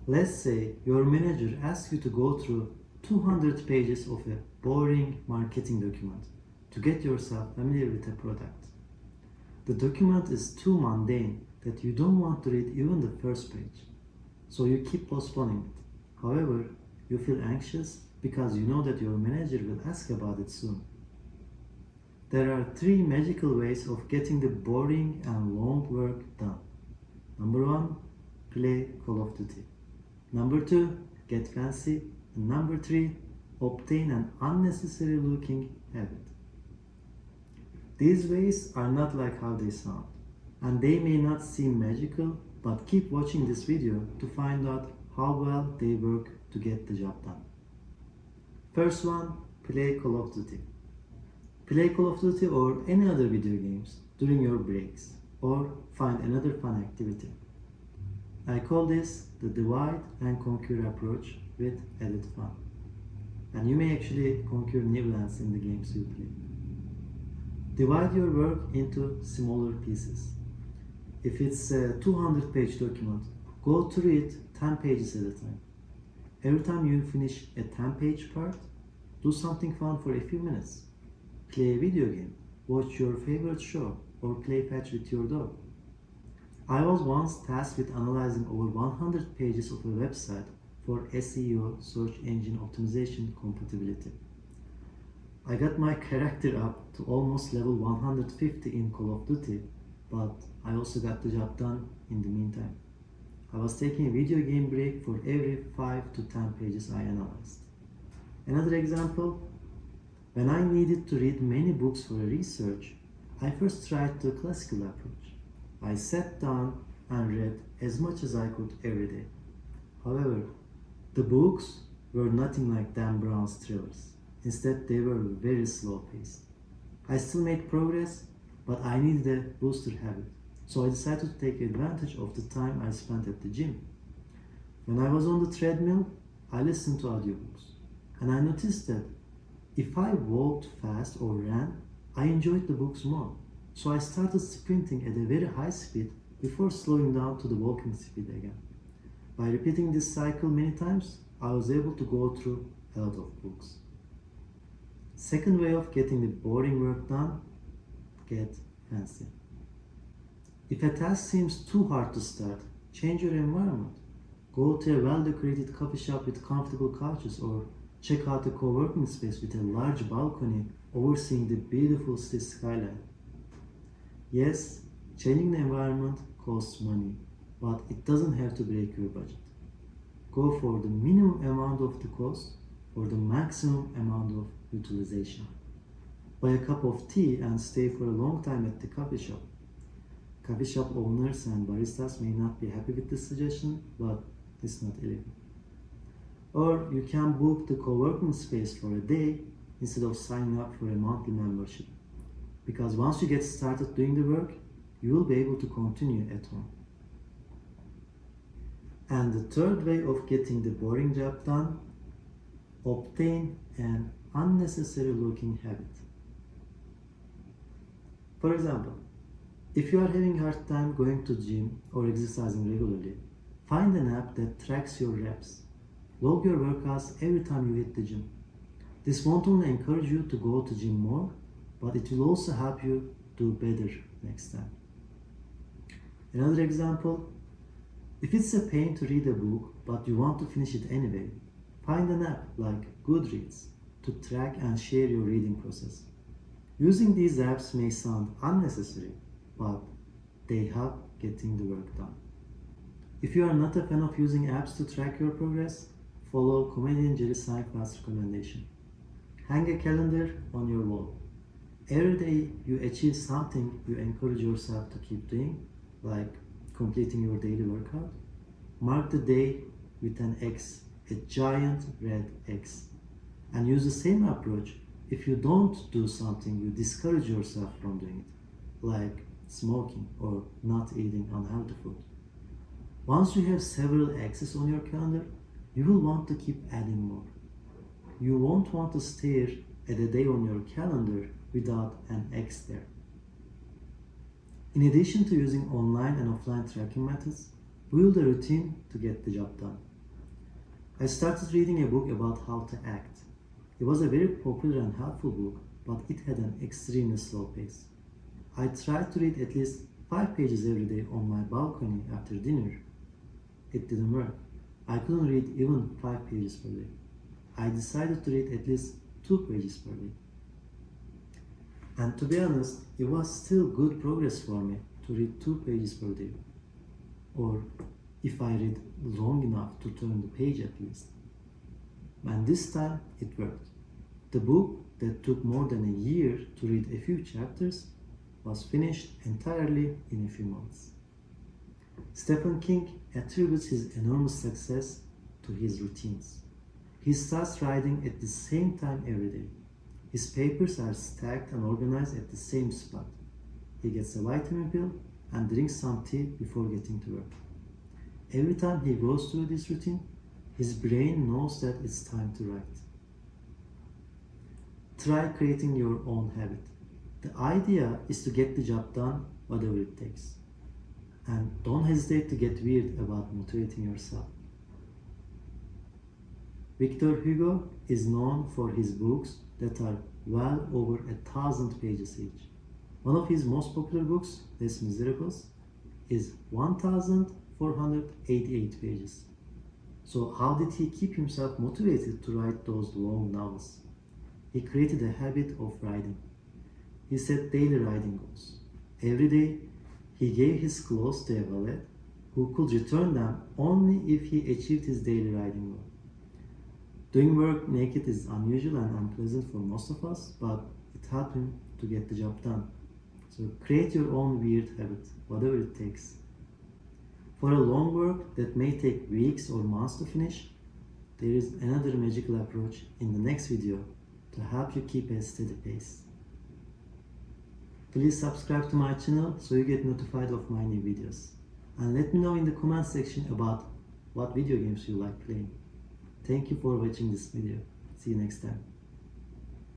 Let's say your manager asks you to go through 200 pages of a boring marketing document to get yourself familiar with a product. The document is too mundane that you don't want to read even the first page, so you keep postponing it. However, you feel anxious because you know that your manager will ask about it soon. There are 3 magical ways of getting the boring and long work done. Number 1, play Call of Duty. Number 2, get fancy. And number 3, obtain an unnecessary looking habit. These ways are not like how they sound, and they may not seem magical, but keep watching this video to find out how well they work to get the job done. First one, play Call of Duty. Play Call of Duty or any other video games during your breaks, or find another fun activity. I call this the divide and conquer approach with added fun. And you may actually conquer new lands in the games you play. Divide your work into smaller pieces. If it's a 200-page document, go through it 10 pages at a time. Every time you finish a 10-page part, do something fun for a few minutes. Play a video game, watch your favorite show, or play fetch with your dog. I was once tasked with analyzing over 100 pages of a website for SEO, search engine optimization compatibility. I got my character up to almost level 150 in Call of Duty, but I also got the job done in the meantime. I was taking a video game break for every 5 to 10 pages I analyzed. Another example, when I needed to read many books for a research, I first tried the classical approach. I sat down and read as much as I could every day. However, the books were nothing like Dan Brown's thrillers. Instead, they were very slow paced. I still made progress, but I needed a booster habit. So I decided to take advantage of the time I spent at the gym. When I was on the treadmill, I listened to audiobooks. And I noticed that if I walked fast or ran, I enjoyed the books more. So I started sprinting at a very high speed before slowing down to the walking speed again. By repeating this cycle many times, I was able to go through a lot of books. Second way of getting the boring work done, get fancy. If a task seems too hard to start, change your environment. Go to a well-decorated coffee shop with comfortable couches, or check out a co-working space with a large balcony overseeing the beautiful city skyline. Yes, changing the environment costs money, but it doesn't have to break your budget. Go for the minimum amount of the cost or the maximum amount of utilization. Buy a cup of tea and stay for a long time at the coffee shop. Coffee shop owners and baristas may not be happy with this suggestion, but it's not illegal. Or you can book the co-working space for a day instead of signing up for a monthly membership. Because once you get started doing the work, you will be able to continue at home. And the third way of getting the boring job done, obtain an unnecessary looking habit. For example, if you are having a hard time going to the gym or exercising regularly, find an app that tracks your reps. Log your workouts every time you hit the gym. This won't only encourage you to go to gym more, but it will also help you do better next time. Another example, if it's a pain to read a book but you want to finish it anyway, find an app like Goodreads to track and share your reading process. Using these apps may sound unnecessary, but they help getting the work done. If you are not a fan of using apps to track your progress, follow comedian Jerry Seinfeld's recommendation. Hang a calendar on your wall. Every day you achieve something you encourage yourself to keep doing, like completing your daily workout. Mark the day with an X, a giant red X. And use the same approach if you don't do something you discourage yourself from doing it, like smoking or not eating unhealthy food. Once you have several X's on your calendar, you will want to keep adding more. You won't want to stare at a day on your calendar without an X there. In addition to using online and offline tracking methods, build a routine to get the job done. I started reading a book about how to act. It was a very popular and helpful book, but it had an extremely slow pace. I tried to read at least 5 pages every day on my balcony after dinner. It didn't work. I couldn't read even 5 pages per day. I decided to read at least 2 pages per day. And to be honest, it was still good progress for me to read 2 pages per day. Or if I read long enough to turn the page at least. And this time it worked. The book that took more than a year to read a few chapters was finished entirely in a few months. Stephen King attributes his enormous success to his routines. He starts writing at the same time every day. His papers are stacked and organized at the same spot. He gets a vitamin pill and drinks some tea before getting to work. Every time he goes through this routine, his brain knows that it's time to write. Try creating your own habit. The idea is to get the job done, whatever it takes. And don't hesitate to get weird about motivating yourself. Victor Hugo is known for his books that are well over 1,000 pages each. One of his most popular books, Les Miserables, is 1,488 pages. So how did he keep himself motivated to write those long novels? He created a habit of writing. He set daily writing goals. Every day, he gave his clothes to a valet who could return them only if he achieved his daily writing goal. Doing work naked is unusual and unpleasant for most of us, but it helped him to get the job done. So create your own weird habit, whatever it takes. For a long work that may take weeks or months to finish, there is another magical approach in the next video to help you keep a steady pace. Please subscribe to my channel so you get notified of my new videos. And let me know in the comment section about what video games you like playing. Thank you for watching this video. See you next time.